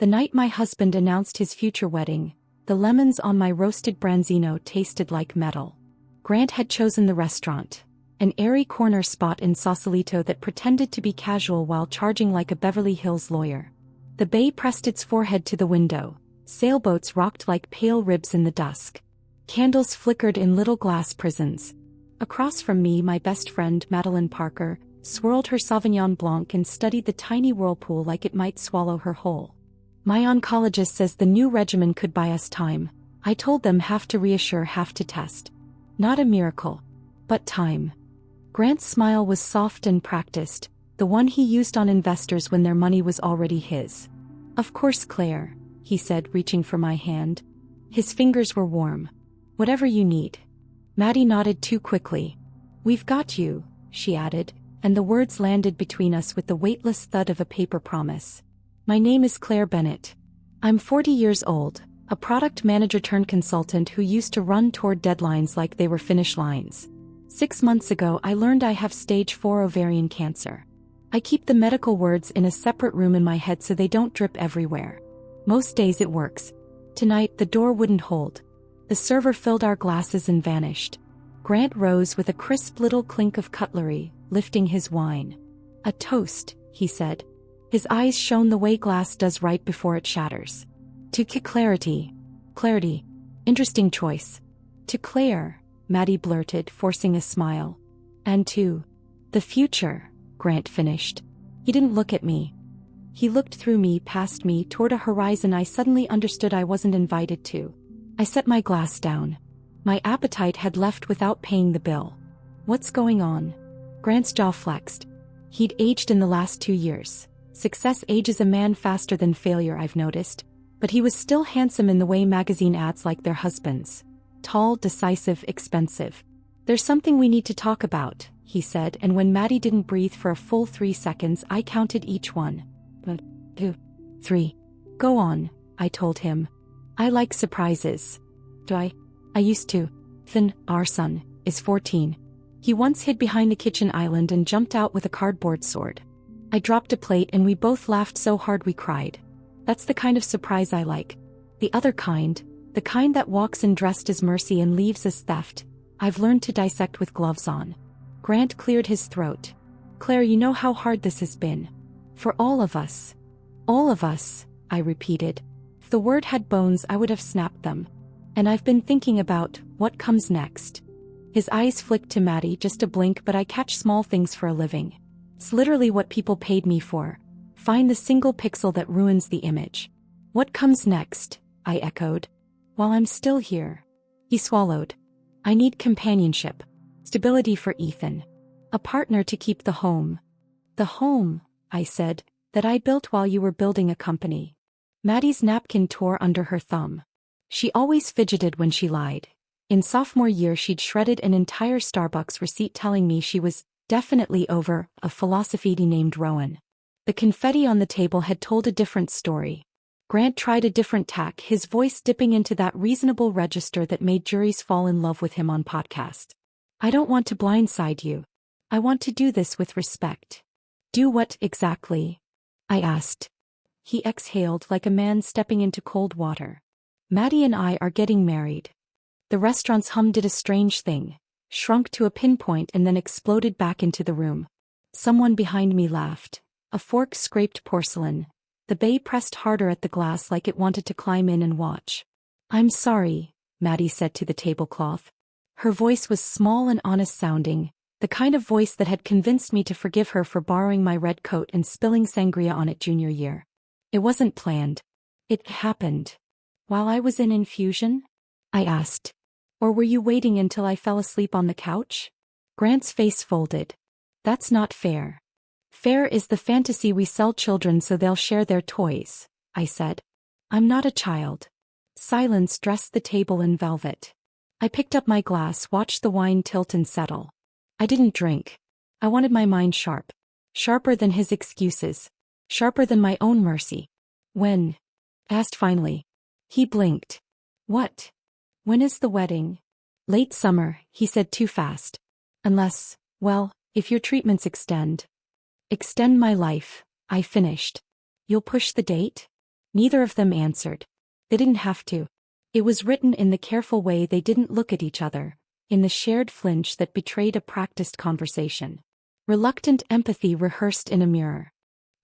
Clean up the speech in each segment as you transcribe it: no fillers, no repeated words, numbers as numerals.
The night my husband announced his future wedding, the lemons on my roasted branzino tasted like metal. Grant had chosen the restaurant, an airy corner spot in Sausalito that pretended to be casual while charging like a Beverly Hills lawyer. The bay pressed its forehead to the window, sailboats rocked like pale ribs in the dusk. Candles flickered in little glass prisons. Across from me, my best friend, Madeline Parker, swirled her Sauvignon Blanc and studied the tiny whirlpool like it might swallow her whole. My oncologist says the new regimen could buy us time. I told them, half to reassure, half to test. Not a miracle, but time. Grant's smile was soft and practiced, the one he used on investors when their money was already his. Of course, Claire, he said, reaching for my hand. His fingers were warm. Whatever you need. Maddie nodded too quickly. We've got you, she added, and the words landed between us with the weightless thud of a paper promise. My name is Claire Bennett. I'm 40 years old, a product manager turned consultant who used to run toward deadlines like they were finish lines. 6 months ago I learned I have stage 4 ovarian cancer. I keep the medical words in a separate room in my head so they don't drip everywhere. Most days it works. Tonight the door wouldn't hold. The server filled our glasses and vanished. Grant rose with a crisp little clink of cutlery, lifting his wine. A toast, he said. His eyes shone the way glass does right before it shatters. To clarity. Clarity. Interesting choice. To Claire, Maddie blurted, forcing a smile. And to the future, Grant finished. He didn't look at me. He looked through me, past me, toward a horizon I suddenly understood I wasn't invited to. I set my glass down. My appetite had left without paying the bill. What's going on? Grant's jaw flexed. He'd aged in the last 2 years. Success ages a man faster than failure, I've noticed. But he was still handsome in the way magazine ads like their husbands. Tall, decisive, expensive. There's something we need to talk about, he said, and when Maddie didn't breathe for a full 3 seconds, I counted each one. 1, 2, 3. Go on, I told him. I like surprises. Do I? I used to. Finn, our son, is 14. He once hid behind the kitchen island and jumped out with a cardboard sword. I dropped a plate and we both laughed so hard we cried. That's the kind of surprise I like. The other kind, the kind that walks in dressed as mercy and leaves as theft, I've learned to dissect with gloves on. Grant cleared his throat. Claire, you know how hard this has been. For all of us. All of us, I repeated. If the word had bones I would have snapped them. And I've been thinking about what comes next. His eyes flicked to Maddie, just a blink, but I catch small things for a living. It's literally what people paid me for. Find the single pixel that ruins the image. What comes next? I echoed. While I'm still here. He swallowed. I need companionship. Stability for Ethan. A partner to keep the home. The home, I said, that I built while you were building a company. Maddie's napkin tore under her thumb. She always fidgeted when she lied. In sophomore year she'd shredded an entire Starbucks receipt telling me she was definitely over a philosophy named Rowan. The confetti on the table had told a different story. Grant tried a different tack, his voice dipping into that reasonable register that made juries fall in love with him on podcast. I don't want to blindside you. I want to do this with respect. Do what exactly? I asked. He exhaled like a man stepping into cold water. Maddie and I are getting married. The restaurant's hum did a strange thing, shrunk to a pinpoint and then exploded back into the room. Someone behind me laughed. A fork scraped porcelain. The bay pressed harder at the glass like it wanted to climb in and watch. I'm sorry, Maddie said to the tablecloth. Her voice was small and honest sounding, the kind of voice that had convinced me to forgive her for borrowing my red coat and spilling sangria on it junior year. It wasn't planned. It happened. While I was in infusion? I asked. Or were you waiting until I fell asleep on the couch? Grant's face folded. That's not fair. Fair is the fantasy we sell children so they'll share their toys, I said. I'm not a child. Silence dressed the table in velvet. I picked up my glass, watched the wine tilt and settle. I didn't drink. I wanted my mind sharp. Sharper than his excuses. Sharper than my own mercy. When? Asked finally. He blinked. What? When is the wedding? Late summer, he said too fast. Unless, well, if your treatments extend. Extend my life, I finished. You'll push the date? Neither of them answered. They didn't have to. It was written in the careful way they didn't look at each other, in the shared flinch that betrayed a practiced conversation. Reluctant empathy rehearsed in a mirror.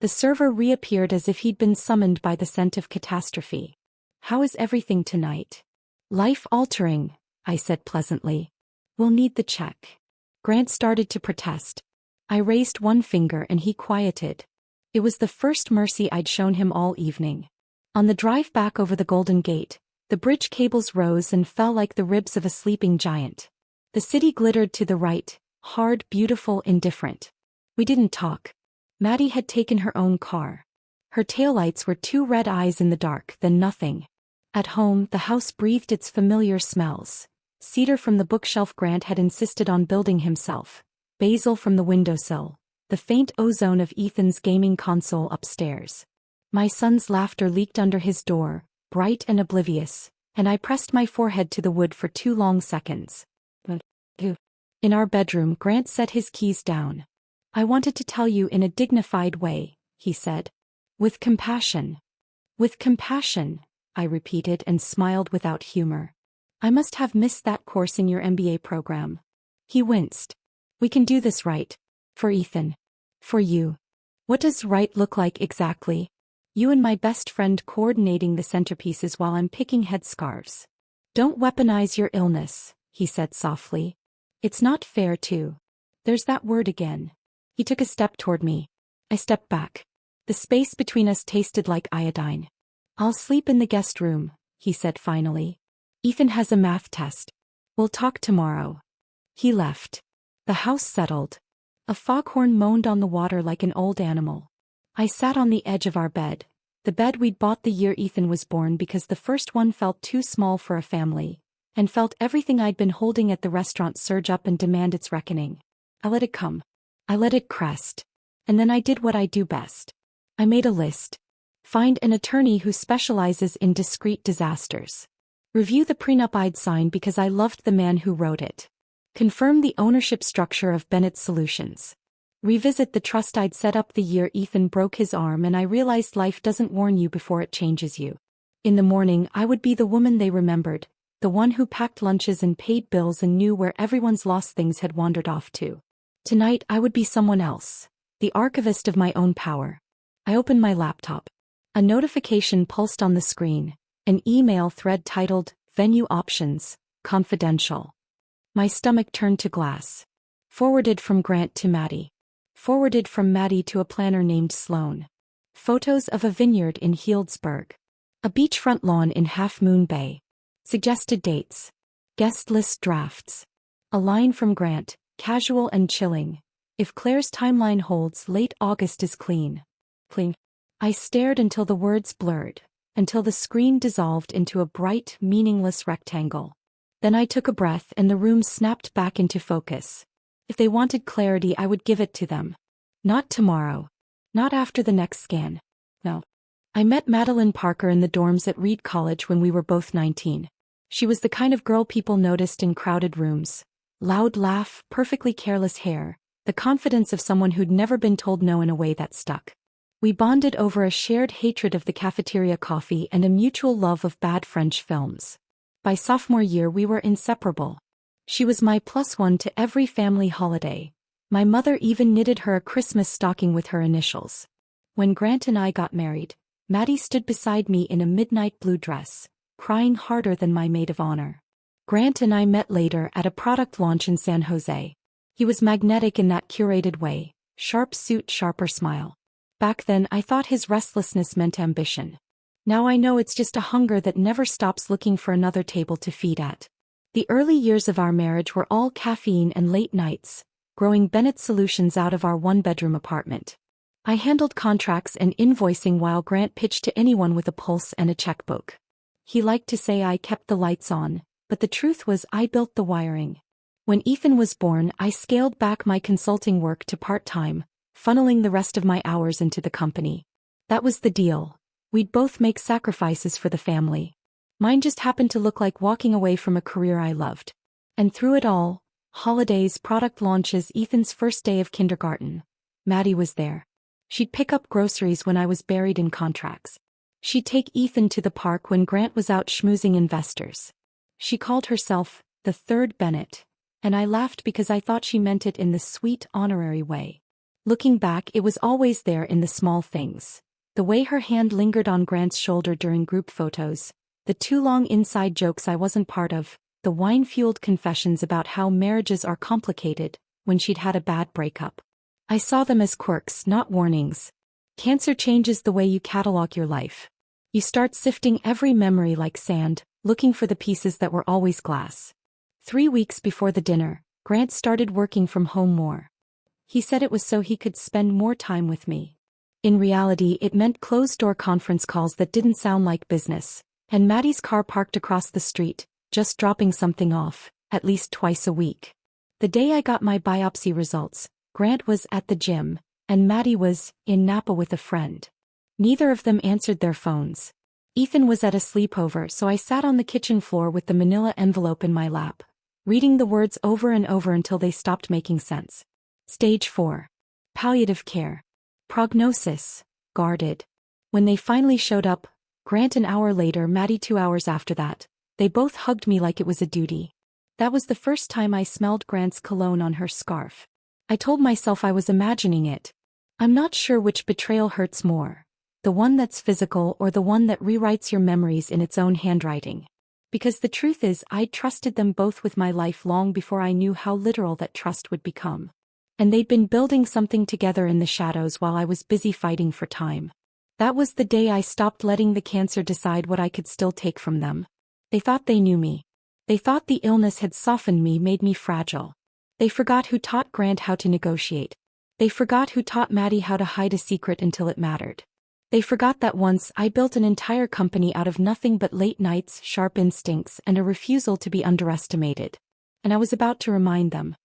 The server reappeared as if he'd been summoned by the scent of catastrophe. "How is everything tonight?" "Life-altering," I said pleasantly. "We'll need the check." Grant started to protest. I raised one finger and he quieted. It was the first mercy I'd shown him all evening. On the drive back over the Golden Gate, the bridge cables rose and fell like the ribs of a sleeping giant. The city glittered to the right, hard, beautiful, indifferent. We didn't talk. Maddie had taken her own car. Her taillights were two red eyes in the dark, then nothing. At home, the house breathed its familiar smells. Cedar from the bookshelf Grant had insisted on building himself. Basil from the windowsill. The faint ozone of Ethan's gaming console upstairs. My son's laughter leaked under his door, bright and oblivious, and I pressed my forehead to the wood for 2 long seconds. In our bedroom, Grant set his keys down. "I wanted to tell you in a dignified way," he said. "With compassion." "With compassion," I repeated and smiled without humor. "I must have missed that course in your MBA program." He winced. "We can do this right. For Ethan. For you." "What does right look like exactly?" "You and my best friend coordinating the centerpieces while I'm picking headscarves." "Don't weaponize your illness," he said softly. "It's not fair to." There's that word again. He took a step toward me. I stepped back. The space between us tasted like iodine. "I'll sleep in the guest room," he said finally. "Ethan has a math test. We'll talk tomorrow." He left. The house settled. A foghorn moaned on the water like an old animal. I sat on the edge of our bed, the bed we'd bought the year Ethan was born because the first one felt too small for a family, and felt everything I'd been holding at the restaurant surge up and demand its reckoning. I let it come. I let it crest. And then I did what I do best. I made a list. Find an attorney who specializes in discrete disasters. Review the prenup I'd signed because I loved the man who wrote it. Confirm the ownership structure of Bennett Solutions. Revisit the trust I'd set up the year Ethan broke his arm and I realized life doesn't warn you before it changes you. In the morning, I would be the woman they remembered, the one who packed lunches and paid bills and knew where everyone's lost things had wandered off to. Tonight, I would be someone else, the archivist of my own power. I opened my laptop. A notification pulsed on the screen, an email thread titled, "Venue Options, Confidential." My stomach turned to glass. Forwarded from Grant to Maddie. Forwarded from Maddie to a planner named Sloan. Photos of a vineyard in Healdsburg. A beachfront lawn in Half Moon Bay. Suggested dates. Guest list drafts. A line from Grant, casual and chilling. "If Claire's timeline holds, late August is clean." Clean. I stared until the words blurred, until the screen dissolved into a bright, meaningless rectangle. Then I took a breath and the room snapped back into focus. If they wanted clarity, I would give it to them. Not tomorrow. Not after the next scan. No. I met Madeline Parker in the dorms at Reed College when we were both 19. She was the kind of girl people noticed in crowded rooms. Loud laugh, perfectly careless hair, the confidence of someone who'd never been told no in a way that stuck. We bonded over a shared hatred of the cafeteria coffee and a mutual love of bad French films. By sophomore year we were inseparable. She was my +1 to every family holiday. My mother even knitted her a Christmas stocking with her initials. When Grant and I got married, Maddie stood beside me in a midnight blue dress, crying harder than my maid of honor. Grant and I met later at a product launch in San Jose. He was magnetic in that curated way, sharp suit, sharper smile. Back then I thought his restlessness meant ambition. Now I know it's just a hunger that never stops looking for another table to feed at. The early years of our marriage were all caffeine and late nights, growing Bennett Solutions out of our one-bedroom apartment. I handled contracts and invoicing while Grant pitched to anyone with a pulse and a checkbook. He liked to say I kept the lights on, but the truth was I built the wiring. When Ethan was born, I scaled back my consulting work to part-time, funneling the rest of my hours into the company. That was the deal. We'd both make sacrifices for the family. Mine just happened to look like walking away from a career I loved. And through it all, holidays, product launches, Ethan's first day of kindergarten, Maddie was there. She'd pick up groceries when I was buried in contracts. She'd take Ethan to the park when Grant was out schmoozing investors. She called herself the third Bennett, and I laughed because I thought she meant it in the sweet, honorary way. Looking back, it was always there in the small things. The way her hand lingered on Grant's shoulder during group photos, the too long inside jokes I wasn't part of, the wine-fueled confessions about how marriages are complicated, when she'd had a bad breakup. I saw them as quirks, not warnings. Cancer changes the way you catalog your life. You start sifting every memory like sand, looking for the pieces that were always glass. 3 weeks before the dinner, Grant started working from home more. He said it was so he could spend more time with me. In reality, it meant closed-door conference calls that didn't sound like business, and Maddie's car parked across the street, just dropping something off, at least twice a week. The day I got my biopsy results, Grant was at the gym, and Maddie was in Napa with a friend. Neither of them answered their phones. Ethan was at a sleepover, so I sat on the kitchen floor with the manila envelope in my lap, reading the words over and over until they stopped making sense. Stage 4. Palliative care. Prognosis. Guarded. When they finally showed up, Grant an hour later, Maddie 2 hours after that, they both hugged me like it was a duty. That was the first time I smelled Grant's cologne on her scarf. I told myself I was imagining it. I'm not sure which betrayal hurts more, the one that's physical or the one that rewrites your memories in its own handwriting. Because the truth is, I'd trusted them both with my life long before I knew how literal that trust would become. And they'd been building something together in the shadows while I was busy fighting for time. That was the day I stopped letting the cancer decide what I could still take from them. They thought they knew me. They thought the illness had softened me, made me fragile. They forgot who taught Grant how to negotiate. They forgot who taught Maddie how to hide a secret until it mattered. They forgot that once I built an entire company out of nothing but late nights, sharp instincts, and a refusal to be underestimated. And I was about to remind them.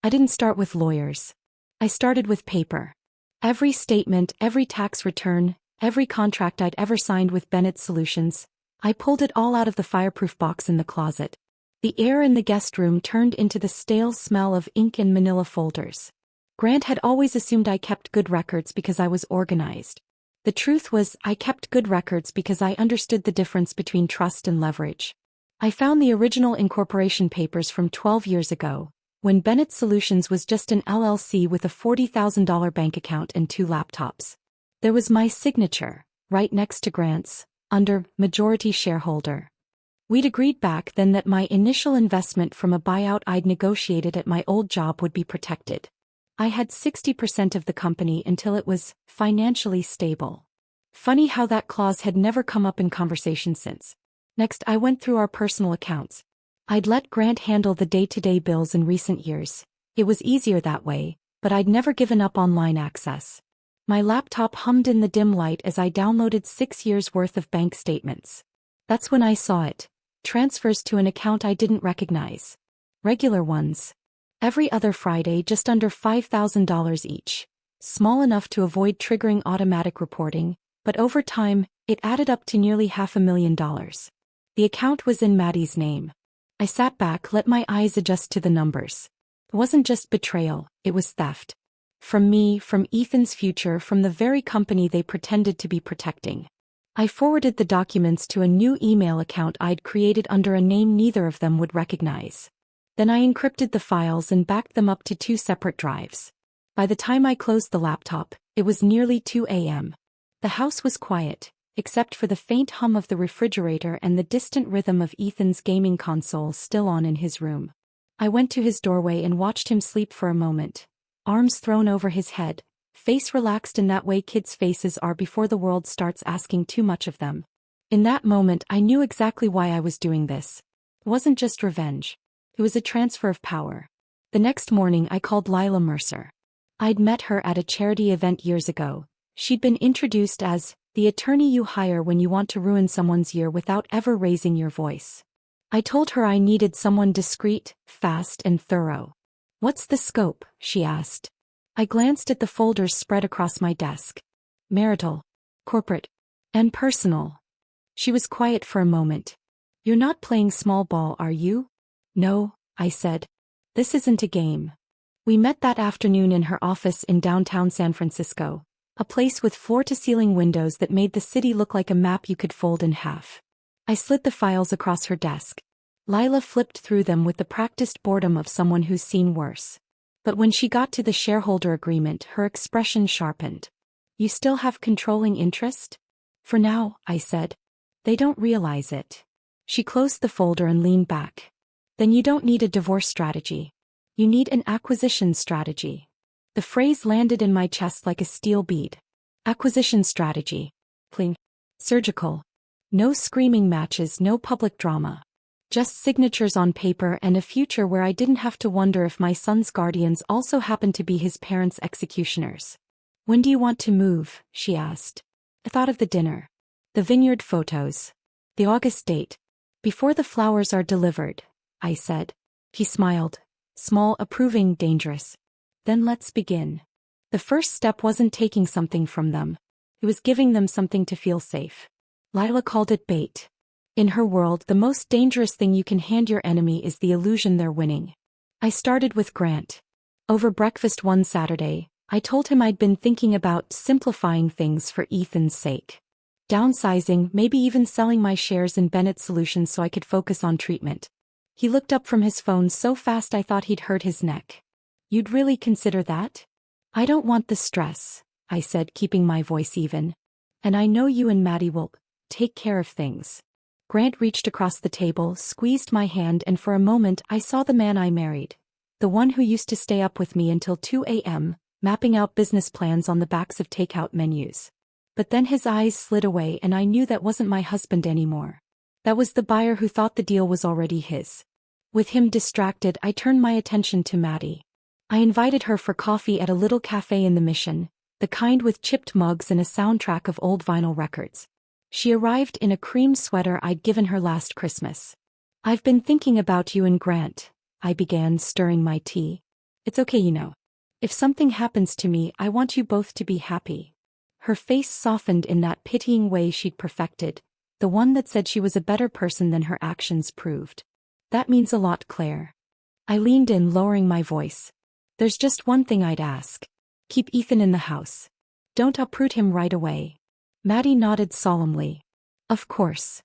I didn't start with lawyers. I started with paper. Every statement, every tax return, every contract I'd ever signed with Bennett Solutions, I pulled it all out of the fireproof box in the closet. The air in the guest room turned into the stale smell of ink and manila folders. Grant had always assumed I kept good records because I was organized. The truth was, I kept good records because I understood the difference between trust and leverage. I found the original incorporation papers from 12 years ago, when Bennett Solutions was just an LLC with a $40,000 bank account and 2 laptops. There was my signature, right next to Grant's, under majority shareholder. We'd agreed back then that my initial investment from a buyout I'd negotiated at my old job would be protected. I had 60% of the company until it was financially stable. Funny how that clause had never come up in conversation since. Next, I went through our personal accounts. I'd let Grant handle the day-to-day bills in recent years. It was easier that way, but I'd never given up online access. My laptop hummed in the dim light as I downloaded 6 years' worth of bank statements. That's when I saw it. Transfers to an account I didn't recognize. Regular ones. Every other Friday, just under $5,000 each. Small enough to avoid triggering automatic reporting, but over time, it added up to nearly $500,000. The account was in Maddie's name. I sat back, let my eyes adjust to the numbers. It wasn't just betrayal, it was theft. From me, from Ethan's future, from the very company they pretended to be protecting. I forwarded the documents to a new email account I'd created under a name neither of them would recognize. Then I encrypted the files and backed them up to 2 separate drives. By the time I closed the laptop, it was nearly 2 a.m. The house was quiet, except for the faint hum of the refrigerator and the distant rhythm of Ethan's gaming console still on in his room. I went to his doorway and watched him sleep for a moment, arms thrown over his head, face relaxed in that way kids' faces are before the world starts asking too much of them. In that moment, I knew exactly why I was doing this. It wasn't just revenge. It was a transfer of power. The next morning, I called Lila Mercer. I'd met her at a charity event years ago. She'd been introduced as the attorney you hire when you want to ruin someone's year without ever raising your voice. I told her I needed someone discreet, fast, and thorough. "What's the scope?" she asked. I glanced at the folders spread across my desk. Marital, corporate, and personal. She was quiet for a moment. "You're not playing small ball, are you?" "No," I said. "This isn't a game." We met that afternoon in her office in downtown San Francisco. A place with floor-to-ceiling windows that made the city look like a map you could fold in half. I slid the files across her desk. Lila flipped through them with the practiced boredom of someone who's seen worse. But when she got to the shareholder agreement, her expression sharpened. You still have controlling interest? For now, I said. They don't realize it. She closed the folder and leaned back. Then you don't need a divorce strategy. You need an acquisition strategy. The phrase landed in my chest like a steel bead. Acquisition strategy. Cling. Surgical. No screaming matches, no public drama. Just signatures on paper and a future where I didn't have to wonder if my son's guardians also happened to be his parents' executioners. When do you want to move? She asked. I thought of the dinner. The vineyard photos. The August date. Before the flowers are delivered, I said. He smiled. Small, approving, dangerous. Then let's begin. The first step wasn't taking something from them. It was giving them something to feel safe. Lila called it bait. In her world, the most dangerous thing you can hand your enemy is the illusion they're winning. I started with Grant. Over breakfast one Saturday, I told him I'd been thinking about simplifying things for Ethan's sake. Downsizing, maybe even selling my shares in Bennett Solutions so I could focus on treatment. He looked up from his phone so fast I thought he'd hurt his neck. You'd really consider that? I don't want the stress, I said, keeping my voice even. And I know you and Maddie will take care of things. Grant reached across the table, squeezed my hand, and for a moment I saw the man I married. The one who used to stay up with me until 2 a.m., mapping out business plans on the backs of takeout menus. But then his eyes slid away and I knew that wasn't my husband anymore. That was the buyer who thought the deal was already his. With him distracted, I turned my attention to Maddie. I invited her for coffee at a little cafe in the Mission, the kind with chipped mugs and a soundtrack of old vinyl records. She arrived in a cream sweater I'd given her last Christmas. I've been thinking about you and Grant, I began, stirring my tea. It's okay, you know. If something happens to me, I want you both to be happy. Her face softened in that pitying way she'd perfected, the one that said she was a better person than her actions proved. That means a lot, Claire. I leaned in, lowering my voice. There's just one thing I'd ask. Keep Ethan in the house. Don't uproot him right away. Maddie nodded solemnly. Of course.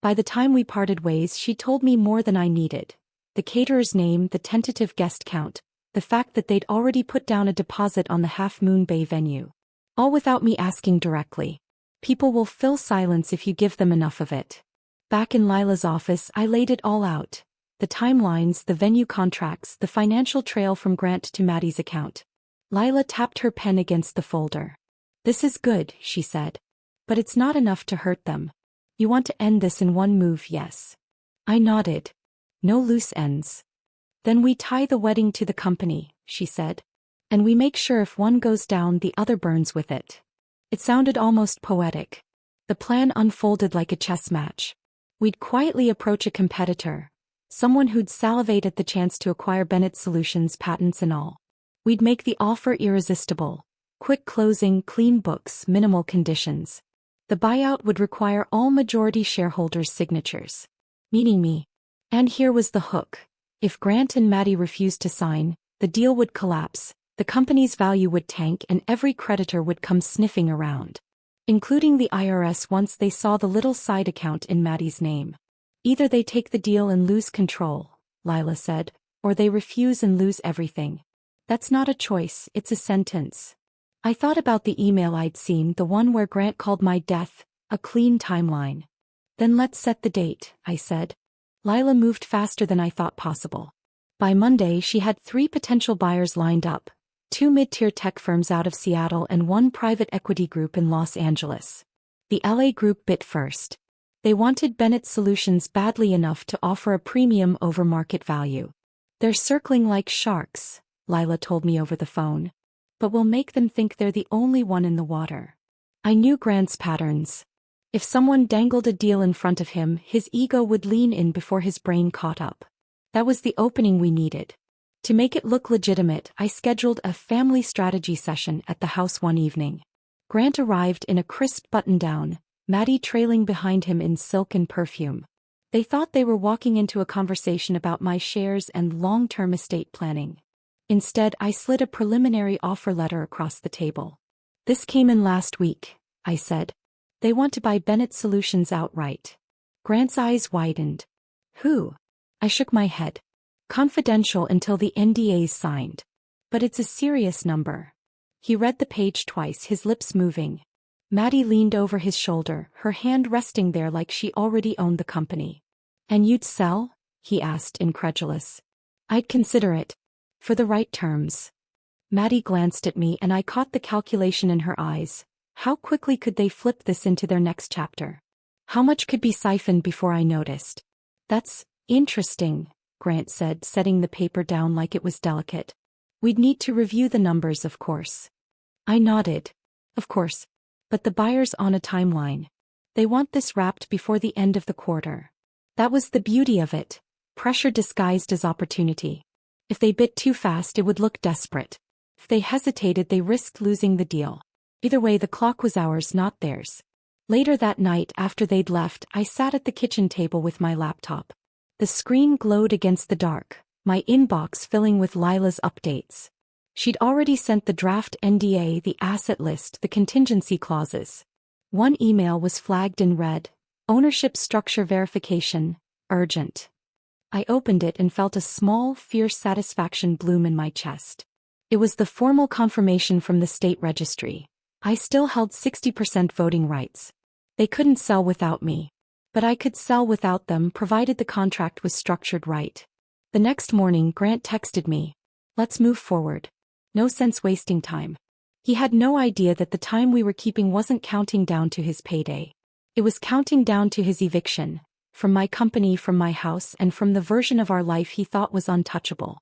By the time we parted ways, she told me more than I needed. The caterer's name, the tentative guest count, the fact that they'd already put down a deposit on the Half Moon Bay venue. All without me asking directly. People will fill silence if you give them enough of it. Back in Lila's office, I laid it all out. The timelines, the venue contracts, the financial trail from Grant to Maddie's account. Lila tapped her pen against the folder. This is good, she said. But it's not enough to hurt them. You want to end this in one move, yes? I nodded. No loose ends. Then we tie the wedding to the company, she said. And we make sure if one goes down, the other burns with it. It sounded almost poetic. The plan unfolded like a chess match. We'd quietly approach a competitor, someone who'd salivate at the chance to acquire Bennett Solutions patents and all. We'd make the offer irresistible. Quick closing, clean books, minimal conditions. The buyout would require all majority shareholders' signatures. Meaning me. And here was the hook. If Grant and Maddie refused to sign, the deal would collapse, the company's value would tank, and every creditor would come sniffing around. Including the IRS once they saw the little side account in Maddie's name. Either they take the deal and lose control, Lila said, or they refuse and lose everything. That's not a choice, it's a sentence. I thought about the email I'd seen, the one where Grant called my death a clean timeline. Then let's set the date, I said. Lila moved faster than I thought possible. By Monday, she had 3 potential buyers lined up, 2 mid-tier tech firms out of Seattle and 1 private equity group in Los Angeles. The LA group bit first. They wanted Bennett Solutions badly enough to offer a premium over market value. They're circling like sharks, Lila told me over the phone. But we'll make them think they're the only one in the water. I knew Grant's patterns. If someone dangled a deal in front of him, his ego would lean in before his brain caught up. That was the opening we needed. To make it look legitimate, I scheduled a family strategy session at the house one evening. Grant arrived in a crisp button-down, Maddie trailing behind him in silk and perfume. They thought they were walking into a conversation about my shares and long-term estate planning. Instead, I slid a preliminary offer letter across the table. This came in last week, I said. They want to buy Bennett Solutions outright. Grant's eyes widened. Who? I shook my head. Confidential until the NDA's signed. But it's a serious number. He read the page twice, his lips moving. Maddie leaned over his shoulder, her hand resting there like she already owned the company. And you'd sell? He asked, incredulous. I'd consider it. For the right terms. Maddie glanced at me and I caught the calculation in her eyes. How quickly could they flip this into their next chapter? How much could be siphoned before I noticed? That's interesting, Grant said, setting the paper down like it was delicate. We'd need to review the numbers, of course. I nodded. Of course. But the buyer's on a timeline. They want this wrapped before the end of the quarter. That was the beauty of it. Pressure disguised as opportunity. If they bit too fast, it would look desperate. If they hesitated, they risked losing the deal. Either way, the clock was ours, not theirs. Later that night, after they'd left, I sat at the kitchen table with my laptop. The screen glowed against the dark, my inbox filling with Lila's updates. She'd already sent the draft NDA, the asset list, the contingency clauses. One email was flagged in red: ownership structure verification, urgent. I opened it and felt a small, fierce satisfaction bloom in my chest. It was the formal confirmation from the state registry. I still held 60% voting rights. They couldn't sell without me. But I could sell without them, provided the contract was structured right. The next morning, Grant texted me. Let's move forward. No sense wasting time. He had no idea that the time we were keeping wasn't counting down to his payday. It was counting down to his eviction. From my company, from my house, and from the version of our life he thought was untouchable.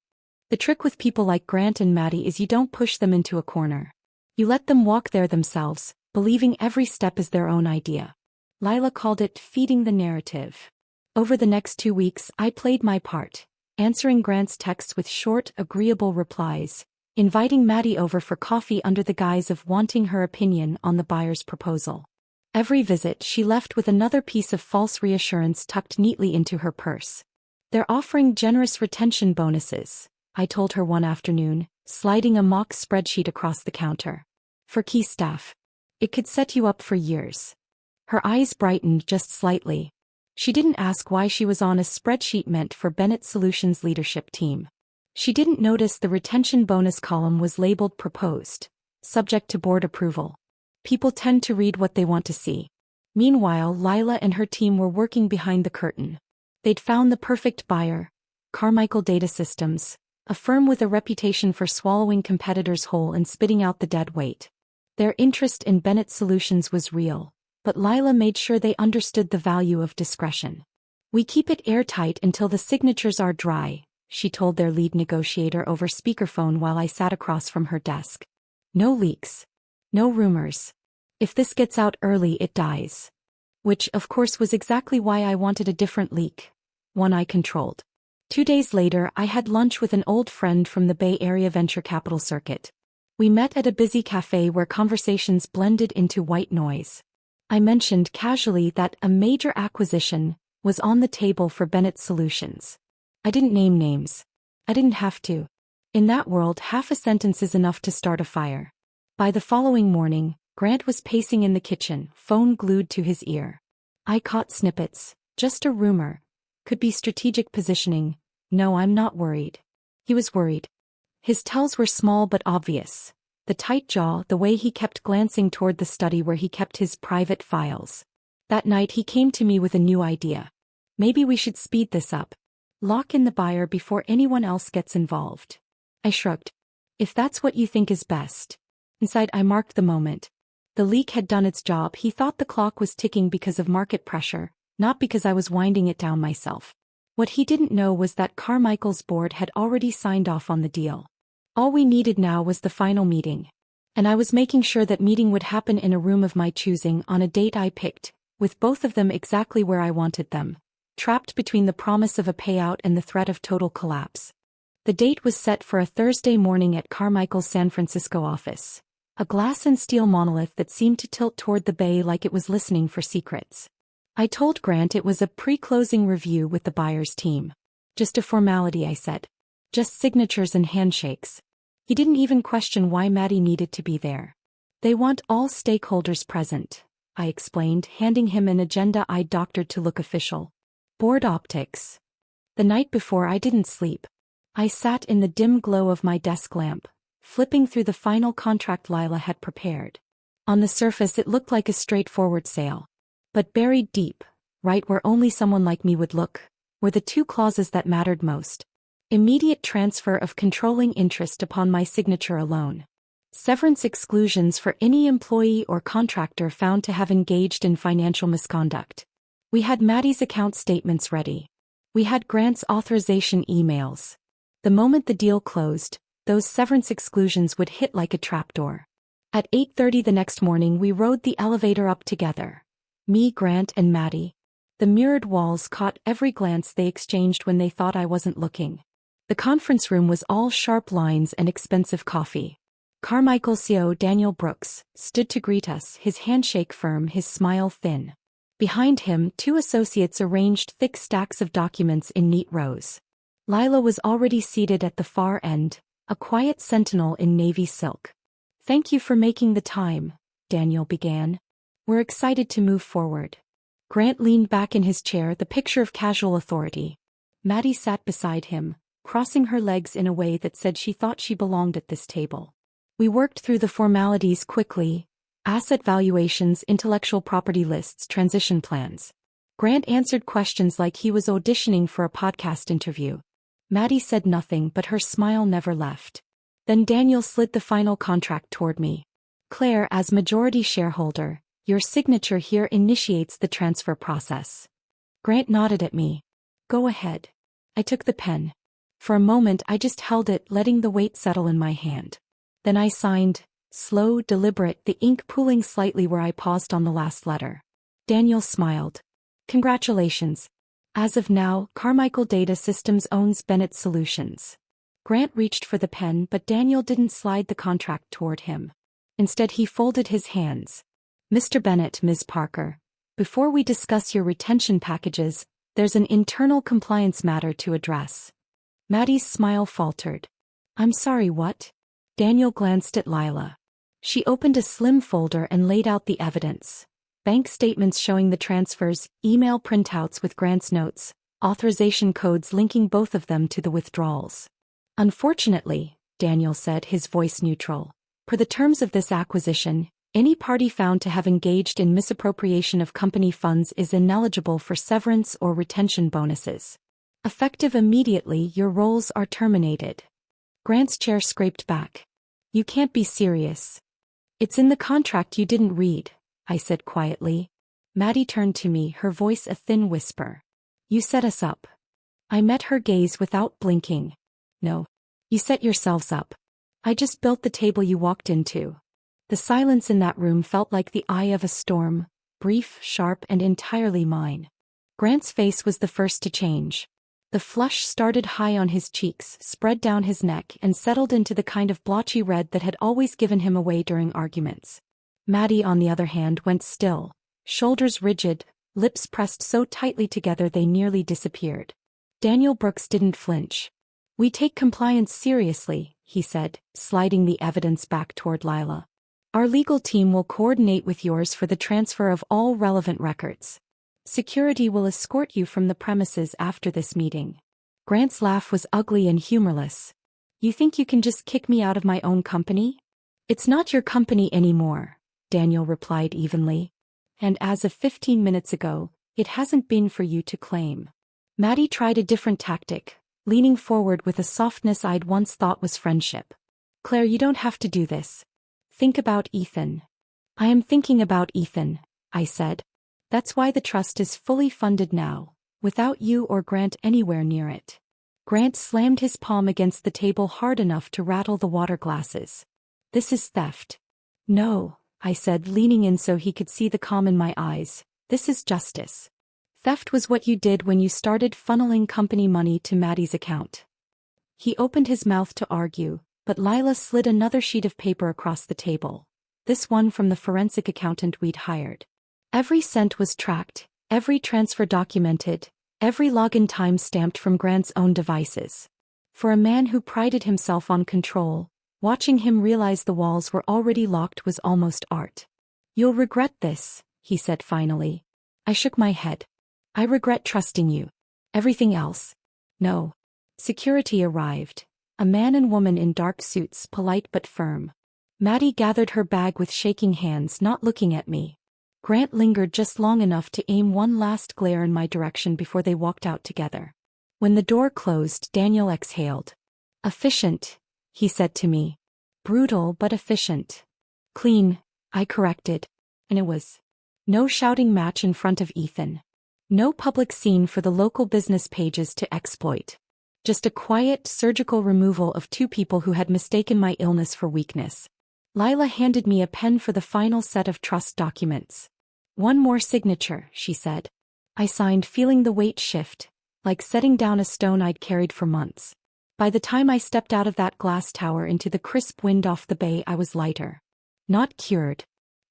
The trick with people like Grant and Maddie is you don't push them into a corner. You let them walk there themselves, believing every step is their own idea. Lila called it feeding the narrative. Over the next 2 weeks, I played my part, answering Grant's texts with short, agreeable replies, inviting Maddie over for coffee under the guise of wanting her opinion on the buyer's proposal. Every visit, she left with another piece of false reassurance tucked neatly into her purse. They're offering generous retention bonuses, I told her one afternoon, sliding a mock spreadsheet across the counter. For key staff. It could set you up for years. Her eyes brightened just slightly. She didn't ask why she was on a spreadsheet meant for Bennett Solutions' leadership team. She didn't notice the retention bonus column was labeled proposed, subject to board approval. People tend to read what they want to see. Meanwhile, Lila and her team were working behind the curtain. They'd found the perfect buyer, Carmichael Data Systems, a firm with a reputation for swallowing competitors whole and spitting out the dead weight. Their interest in Bennett Solutions was real, but Lila made sure they understood the value of discretion. We keep it airtight until the signatures are dry, she told their lead negotiator over speakerphone while I sat across from her desk. No leaks. No rumors. If this gets out early, it dies. Which, of course, was exactly why I wanted a different leak. One I controlled. 2 days later, I had lunch with an old friend from the Bay Area venture capital circuit. We met at a busy cafe where conversations blended into white noise. I mentioned casually that a major acquisition was on the table for Bennett Solutions. I didn't name names. I didn't have to. In that world, half a sentence is enough to start a fire. By the following morning, Grant was pacing in the kitchen, phone glued to his ear. I caught snippets. Just a rumor. Could be strategic positioning. No, I'm not worried. He was worried. His tells were small but obvious. The tight jaw, the way he kept glancing toward the study where he kept his private files. That night he came to me with a new idea. Maybe we should speed this up. Lock in the buyer before anyone else gets involved. I shrugged. If that's what you think is best. Inside, I marked the moment. The leak had done its job. He thought the clock was ticking because of market pressure, not because I was winding it down myself. What he didn't know was that Carmichael's board had already signed off on the deal. All we needed now was the final meeting. And I was making sure that meeting would happen in a room of my choosing on a date I picked, with both of them exactly where I wanted them, trapped between the promise of a payout and the threat of total collapse. The date was set for a Thursday morning at Carmichael's San Francisco office, a glass and steel monolith that seemed to tilt toward the bay like it was listening for secrets. I told Grant it was a pre-closing review with the buyer's team. Just a formality, I said. Just signatures and handshakes. He didn't even question why Maddie needed to be there. They want all stakeholders present, I explained, handing him an agenda I'd doctored to look official. Board optics. The night before I didn't sleep. I sat in the dim glow of my desk lamp, flipping through the final contract Lila had prepared. On the surface it looked like a straightforward sale. But buried deep, right where only someone like me would look, were the two clauses that mattered most. Immediate transfer of controlling interest upon my signature alone. Severance exclusions for any employee or contractor found to have engaged in financial misconduct. We had Maddie's account statements ready. We had Grant's authorization emails. The moment the deal closed, those severance exclusions would hit like a trapdoor. At 8:30 the next morning we rode the elevator up together. Me, Grant, and Maddie. The mirrored walls caught every glance they exchanged when they thought I wasn't looking. The conference room was all sharp lines and expensive coffee. Carmichael CEO Daniel Brooks stood to greet us, his handshake firm, his smile thin. Behind him, two associates arranged thick stacks of documents in neat rows. Lila was already seated at the far end, a quiet sentinel in navy silk. "Thank you for making the time," Daniel began. "We're excited to move forward." Grant leaned back in his chair, the picture of casual authority. Maddie sat beside him, crossing her legs in a way that said she thought she belonged at this table. We worked through the formalities quickly: asset valuations, intellectual property lists, transition plans. Grant answered questions like he was auditioning for a podcast interview. Maddie said nothing, but her smile never left. Then Daniel slid the final contract toward me. "Claire, as majority shareholder, your signature here initiates the transfer process." Grant nodded at me. "Go ahead." I took the pen. For a moment I just held it, letting the weight settle in my hand. Then I signed, slow, deliberate, the ink pooling slightly where I paused on the last letter. Daniel smiled. "Congratulations. As of now, Carmichael Data Systems owns Bennett Solutions." Grant reached for the pen, but Daniel didn't slide the contract toward him. Instead he folded his hands. "Mr. Bennett, Ms. Parker, before we discuss your retention packages, there's an internal compliance matter to address." Maddie's smile faltered. "I'm sorry, what?" Daniel glanced at Lila. She opened a slim folder and laid out the evidence. Bank statements showing the transfers, email printouts with Grant's notes, authorization codes linking both of them to the withdrawals. "Unfortunately," Daniel said, his voice neutral, "per the terms of this acquisition, any party found to have engaged in misappropriation of company funds is ineligible for severance or retention bonuses. Effective immediately, your roles are terminated." Grant's chair scraped back. "You can't be serious." "It's in the contract you didn't read," I said quietly. Maddie turned to me, her voice a thin whisper. "You set us up." I met her gaze without blinking. "No. You set yourselves up. I just built the table you walked into." The silence in that room felt like the eye of a storm, brief, sharp, and entirely mine. Grant's face was the first to change. The flush started high on his cheeks, spread down his neck, and settled into the kind of blotchy red that had always given him away during arguments. Maddie, on the other hand, went still, shoulders rigid, lips pressed so tightly together they nearly disappeared. Daniel Brooks didn't flinch. "We take compliance seriously," he said, sliding the evidence back toward Lila. "Our legal team will coordinate with yours for the transfer of all relevant records. Security will escort you from the premises after this meeting." Grant's laugh was ugly and humorless. "You think you can just kick me out of my own company?" "It's not your company anymore," Daniel replied evenly. "And as of 15 minutes ago, it hasn't been for you to claim." Maddie tried a different tactic, leaning forward with a softness I'd once thought was friendship. "Claire, you don't have to do this. Think about Ethan." "I am thinking about Ethan," I said. "That's why the trust is fully funded now, without you or Grant anywhere near it." Grant slammed his palm against the table hard enough to rattle the water glasses. "This is theft." "No," I said, leaning in so he could see the calm in my eyes. "This is justice. Theft was what you did when you started funneling company money to Maddie's account." He opened his mouth to argue, but Lila slid another sheet of paper across the table. This one from the forensic accountant we'd hired. Every cent was tracked, every transfer documented, every login time stamped from Grant's own devices. For a man who prided himself on control, Watching him realize the walls were already locked was almost art. "You'll regret this," he said finally. I shook my head. "I regret trusting you. Everything else. No." Security arrived. A man and woman in dark suits, polite but firm. Maddie gathered her bag with shaking hands, not looking at me. Grant lingered just long enough to aim one last glare in my direction before they walked out together. When the door closed, Daniel exhaled. "Efficient," he said to me. "Brutal but efficient." "Clean," I corrected. And it was. No shouting match in front of Ethan. No public scene for the local business pages to exploit. Just a quiet, surgical removal of two people who had mistaken my illness for weakness. Lila handed me a pen for the final set of trust documents. "One more signature," she said. I signed, feeling the weight shift, like setting down a stone I'd carried for months. By the time I stepped out of that glass tower into the crisp wind off the bay, I was lighter. Not cured.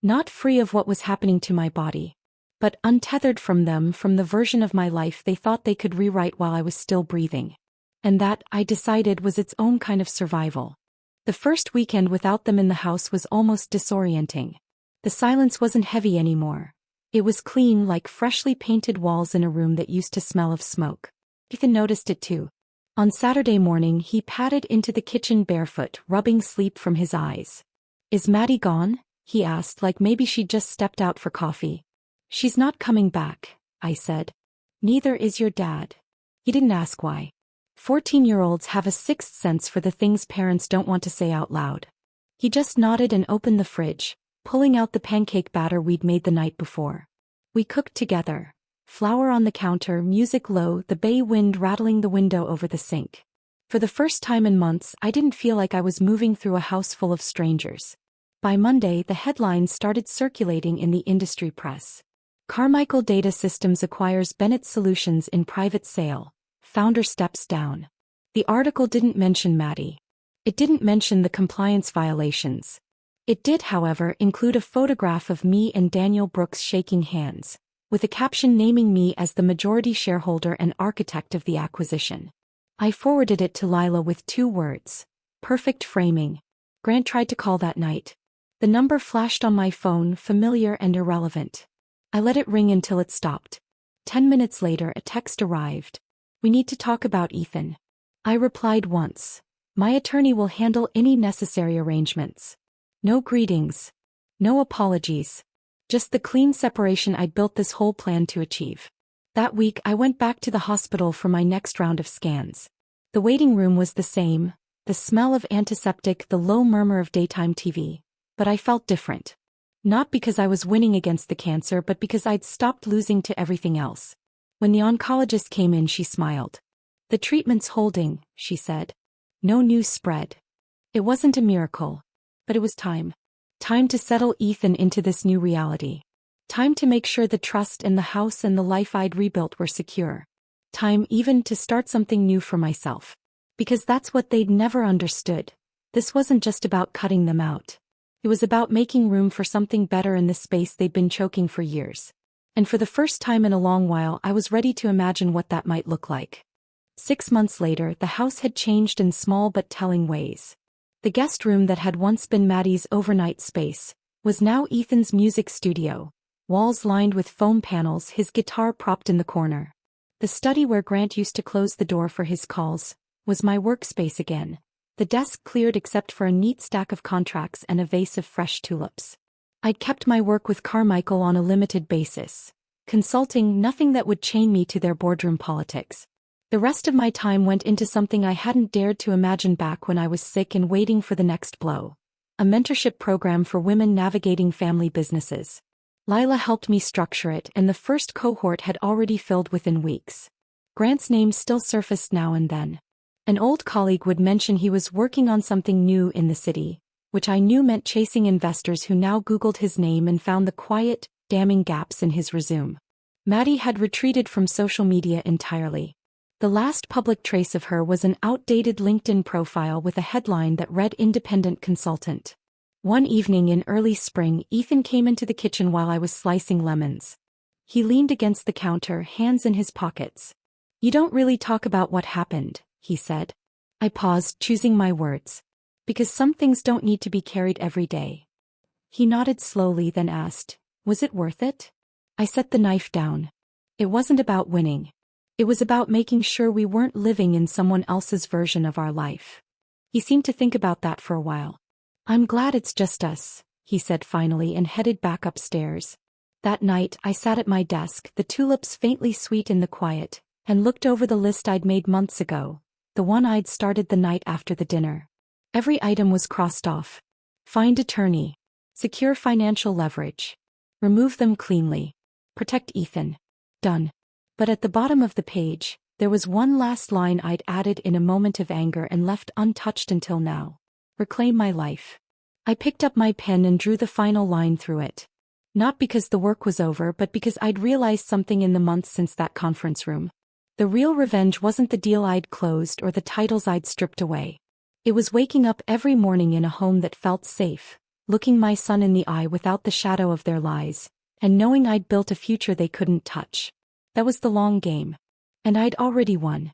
Not free of what was happening to my body. But untethered from them, from the version of my life they thought they could rewrite while I was still breathing. And that, I decided, was its own kind of survival. The first weekend without them in the house was almost disorienting. The silence wasn't heavy anymore. It was clean, like freshly painted walls in a room that used to smell of smoke. Ethan noticed it too. On Saturday morning he padded into the kitchen barefoot, rubbing sleep from his eyes. "Is Maddie gone?" he asked, like maybe she'd just stepped out for coffee. "She's not coming back," I said. "Neither is your dad." He didn't ask why. 14-year-olds have a sixth sense for the things parents don't want to say out loud. He just nodded and opened the fridge, pulling out the pancake batter we'd made the night before. We cooked together. Flour on the counter, music low, the bay wind rattling the window over the sink. For the first time in months, I didn't feel like I was moving through a house full of strangers. By Monday, the headlines started circulating in the industry press. Carmichael Data Systems acquires Bennett Solutions in private sale. Founder steps down. The article didn't mention Maddie. It didn't mention the compliance violations. It did, however, include a photograph of me and Daniel Brooks shaking hands, with a caption naming me as the majority shareholder and architect of the acquisition. I forwarded it to Lila with 2 words. "Perfect framing." Grant tried to call that night. The number flashed on my phone, familiar and irrelevant. I let it ring until it stopped. 10 minutes later, a text arrived. "We need to talk about Ethan." I replied once. "My attorney will handle any necessary arrangements." No greetings. No apologies. Just the clean separation I'd built this whole plan to achieve. That week I went back to the hospital for my next round of scans. The waiting room was the same, the smell of antiseptic, the low murmur of daytime TV. But I felt different. Not because I was winning against the cancer, but because I'd stopped losing to everything else. When the oncologist came in, she smiled. "The treatment's holding," she said. "No new spread." It wasn't a miracle. But it was time. Time to settle Ethan into this new reality. Time to make sure the trust in the house and the life I'd rebuilt were secure. Time even to start something new for myself. Because that's what they'd never understood. This wasn't just about cutting them out. It was about making room for something better in the space they'd been choking for years. And for the first time in a long while, I was ready to imagine what that might look like. 6 months later, the house had changed in small but telling ways. The guest room that had once been Maddie's overnight space was now Ethan's music studio, walls lined with foam panels, his guitar propped in the corner. The study where Grant used to close the door for his calls was my workspace again, the desk cleared except for a neat stack of contracts and a vase of fresh tulips. I'd kept my work with Carmichael on a limited basis. Consulting, nothing that would chain me to their boardroom politics. The rest of my time went into something I hadn't dared to imagine back when I was sick and waiting for the next blow. A mentorship program for women navigating family businesses. Lila helped me structure it, and the first cohort had already filled within weeks. Grant's name still surfaced now and then. An old colleague would mention he was working on something new in the city, which I knew meant chasing investors who now Googled his name and found the quiet, damning gaps in his resume. Maddie had retreated from social media entirely. The last public trace of her was an outdated LinkedIn profile with a headline that read "Independent Consultant." One evening in early spring, Ethan came into the kitchen while I was slicing lemons. He leaned against the counter, hands in his pockets. "You don't really talk about what happened," he said. I paused, choosing my words. Because some things don't need to be carried every day. He nodded slowly, then asked, "Was it worth it?" I set the knife down. It wasn't about winning. It was about making sure we weren't living in someone else's version of our life. He seemed to think about that for a while. "I'm glad it's just us," he said finally and headed back upstairs. That night, I sat at my desk, the tulips faintly sweet in the quiet, and looked over the list I'd made months ago, the one I'd started the night after the dinner. Every item was crossed off. Find attorney. Secure financial leverage. Remove them cleanly. Protect Ethan. Done. But at the bottom of the page, there was one last line I'd added in a moment of anger and left untouched until now. Reclaim my life. I picked up my pen and drew the final line through it. Not because the work was over, but because I'd realized something in the months since that conference room. The real revenge wasn't the deal I'd closed or the titles I'd stripped away. It was waking up every morning in a home that felt safe, looking my son in the eye without the shadow of their lies, and knowing I'd built a future they couldn't touch. That was the long game. And I'd already won.